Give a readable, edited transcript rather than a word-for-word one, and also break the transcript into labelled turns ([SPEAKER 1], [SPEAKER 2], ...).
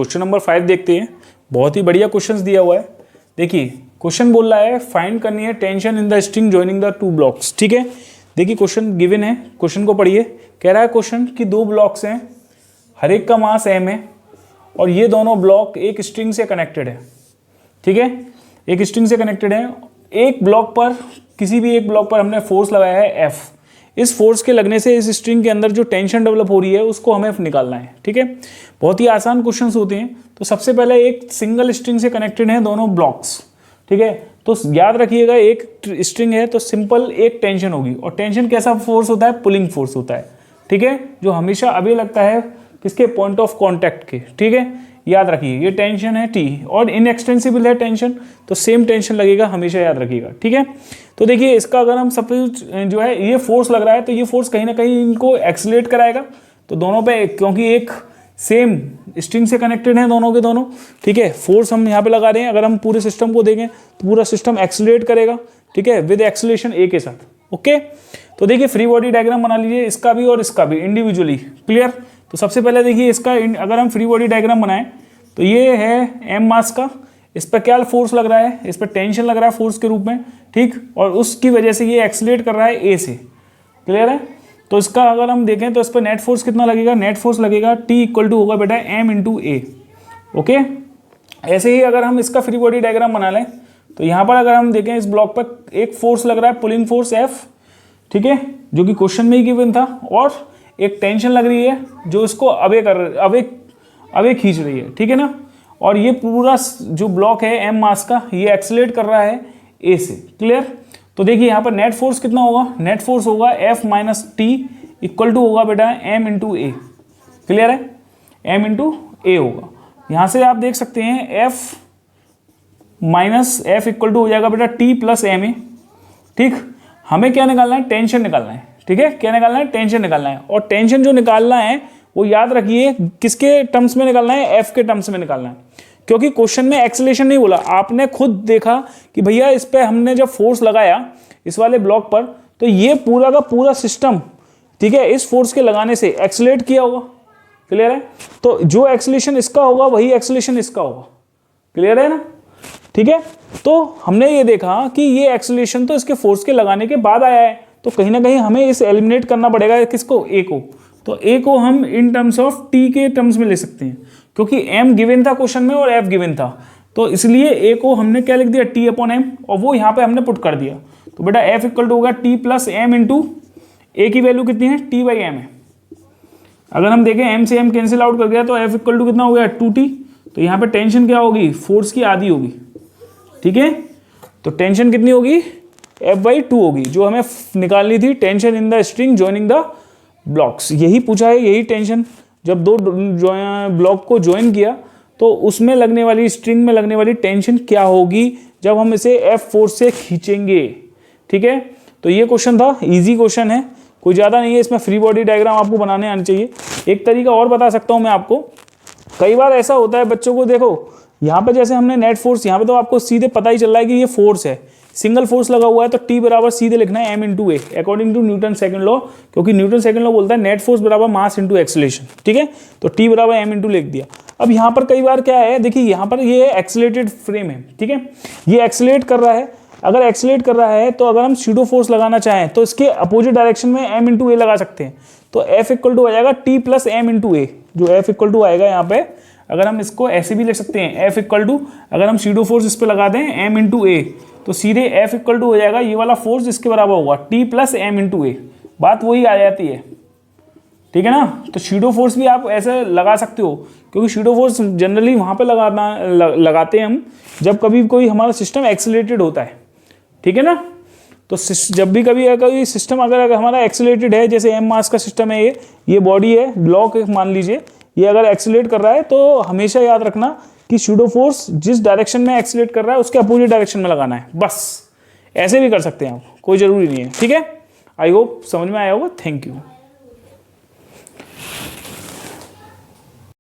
[SPEAKER 1] Question number 5 देखते हैं। बहुत ही बढ़िया क्वेश्चन दिया हुआ है। देखिए क्वेश्चन बोल रहा है फाइंड करनी है tension in the string joining the two blocks. ठीक है, देखिए क्वेश्चन गिवन है, क्वेश्चन को पढ़िए। कह रहा है क्वेश्चन कि दो ब्लॉक्स हैं, हर एक का मास m है और ये दोनों ब्लॉक एक स्ट्रिंग से कनेक्टेड है। ठीक है, एक स्ट्रिंग से कनेक्टेड है। एक ब्लॉक पर, किसी भी एक ब्लॉक पर हमने फोर्स लगाया है F। इस फोर्स के लगने से इस स्ट्रिंग के अंदर जो टेंशन डेवलप हो रही है उसको हमें निकालना है। ठीक है, बहुत ही आसान क्वेश्चंस होते हैं। तो सबसे पहले एक सिंगल स्ट्रिंग से कनेक्टेड हैं दोनों ब्लॉक्स। ठीक है, तो याद रखिएगा एक स्ट्रिंग है तो सिंपल एक टेंशन होगी, और टेंशन कैसा फोर्स होता है? पुलिंग फोर्स होता है। ठीक है, जो हमेशा अभी लगता है किसके? पॉइंट ऑफ कॉन्टैक्ट के। ठीक है, याद रखिए ये टेंशन है T और इनएक्सटेंसिबल है टेंशन, तो सेम टेंशन लगेगा, हमेशा याद रखिएगा। ठीक है, तो देखिए इसका अगर हम सपोज जो है ये फोर्स लग रहा है तो ये फोर्स कहीं ना कहीं इनको एक्सीलरेट कराएगा। तो दोनों पे, क्योंकि एक सेम स्ट्रिंग से कनेक्टेड हैं दोनों के दोनों। ठीक है, फोर्स हम यहाँ पे लगा रहे हैं। अगर हम पूरे सिस्टम को देखें तो पूरा सिस्टम एक्सीलरेट करेगा। ठीक है, विद एक्सीलरेशन A के साथ। ओके, तो देखिए फ्री बॉडी डायग्राम बना लीजिए, इसका भी और इसका भी इंडिविजुअली। क्लियर? तो सबसे पहले देखिए इसका अगर हम फ्री बॉडी डायग्राम बनाएं तो ये है m मास का, इस पर क्या फोर्स लग रहा है? इस पर टेंशन लग रहा है फोर्स के रूप में। ठीक, और उसकी वजह से ये एक्सीलरेट कर रहा है A से। क्लियर है? तो इसका अगर हम देखें तो इस पर नेट फोर्स कितना लगेगा? नेट फोर्स लगेगा T इक्वल टू होगा बेटा m इंटू A। ओके, ऐसे ही अगर हम इसका फ्री बॉडी डायग्राम बना लें तो यहाँ पर अगर हम देखें इस ब्लॉक पर एक फोर्स लग रहा है, पुलिंग फोर्स F। ठीक है, जो कि क्वेश्चन में ही गिवन था, और एक टेंशन लग रही है जो इसको अवे खींच रही है। ठीक है ना, और ये पूरा जो ब्लॉक है m मास का ये एक्सीलरेट कर रहा है A से। क्लियर? तो देखिए यहाँ पर नेट फोर्स कितना होगा? नेट फोर्स होगा F minus T equal to होगा बेटा m इंटू A। क्लियर है? m इंटू A होगा। यहाँ से आप देख सकते हैं F minus F equal to हो जाएगा बेटा T प्लस ma। ठीक, हमें क्या निकालना है? टेंशन निकालना है। ठीक है, क्या निकालना है? टेंशन निकालना है। और टेंशन जो निकालना है वो याद रखिए किसके टर्म्स में निकालना है? F के टर्म्स में निकालना है, क्योंकि क्वेश्चन में एक्सीलरेशन नहीं बोला। आपने खुद देखा कि भैया इस पे हमने जब फोर्स लगाया इस वाले ब्लॉक पर तो ये पूरा का पूरा सिस्टम, ठीक है, इस फोर्स के लगाने से एक्सीलरेट किया होगा। क्लियर है? तो जो एक्सीलरेशन इसका होगा वही एक्सीलरेशन इसका होगा। क्लियर है ना? ठीक है, तो हमने ये देखा कि ये एक्सीलरेशन तो इसके फोर्स के लगाने के बाद आया है, तो कहीं ना कहीं हमें इसे एलिमिनेट करना पड़ेगा। किसको? A को। तो A को हम इन टर्म्स ऑफ T के टर्म्स में ले सकते हैं, क्योंकि M गिवन था क्वेश्चन में और F गिवन था, तो इसलिए A को हमने क्या लिख दिया? T अपॉन M, और वो यहाँ पे हमने पुट कर दिया। तो बेटा F इक्वल टू होगा T plus M into A की वैल्यू कितनी है? T बाई M है। अगर हम देखें M से M कैंसिल आउट कर गया तो F इक्वल टू कितना हो गया? 2T। तो यहाँ पे टेंशन क्या होगी? फोर्स की आधी होगी। ठीक है, तो टेंशन कितनी होगी? F/2 होगी, जो हमें निकालनी थी tension in the string joining the blocks. यही पूछा है, यही टेंशन। जब दो ब्लॉक को ज्वाइन किया तो उसमें लगने वाली, स्ट्रिंग में लगने वाली टेंशन क्या होगी जब हम इसे F फोर्स से खींचेंगे। ठीक है, तो ये क्वेश्चन था, इजी क्वेश्चन है, कोई ज़्यादा नहीं है। इसमें फ्री बॉडी डायग्राम आपको बनाने आने चाहिए। एक तरीका और बता सकता हूँ मैं आपको। कई बार ऐसा होता है बच्चों को, देखो यहाँ पे जैसे हमने नेट फोर्स, यहाँ पे तो आपको सीधे पता ही चल रहा है कि ये फोर्स है, सिंगल फोर्स लगा हुआ है, तो T बराबर सीधे लिखना है m into A according to Newton second law, क्योंकि न्यूटन सेकंड लॉ बोलता है नेट फोर्स बराबर मास इंटू एक्सीलरेशन। ठीक है, तो T बराबर m इंटू लिख दिया। अब यहाँ पर कई बार क्या है, देखिए यहाँ पर ये एक्सीलरेटेड फ्रेम है। ठीक है, ये एक्सीलरेट कर रहा है। अगर एक्सीलरेट कर रहा है तो अगर हम स्यूडो फोर्स लगाना चाहें तो इसके अपोजिट डायरेक्शन में m इंटू A लगा सकते हैं। तो F इक्वल टू आ जाएगा T plus M into A, जो F इक्वल टू आएगा यहाँ पे। अगर हम इसको ऐसे भी लिख सकते हैं, F इक्वल टू, अगर हम स्यूडो फोर्स इस पे लगा दें m इंटू A, तो सीधे F इक्वल टू हो जाएगा ये वाला फोर्स इसके बराबर होगा T plus M into A। बात वही आ जाती है। ठीक है ना? तो स्यूडो फोर्स भी आप ऐसे लगा सकते हो, क्योंकि स्यूडो फोर्स जनरली वहाँ पे लगाते हैं हम जब कभी कोई हमारा सिस्टम एक्सीलरेटेड होता है। ठीक है ना? तो जब भी कभी कोई सिस्टम अगर हमारा एक्सीलरेटेड है, जैसे m मास का सिस्टम है, ये बॉडी है, ब्लॉक मान लीजिए, ये अगर एक्सीलरेट कर रहा है तो हमेशा याद रखना कि स्यूडो फोर्स जिस डायरेक्शन में एक्सीलरेट कर रहा है उसके अपोजिट डायरेक्शन में लगाना है। बस ऐसे भी कर सकते हैं आप, कोई ज़रूरी नहीं है। ठीक है, आई होप समझ में आया होगा। Thank you.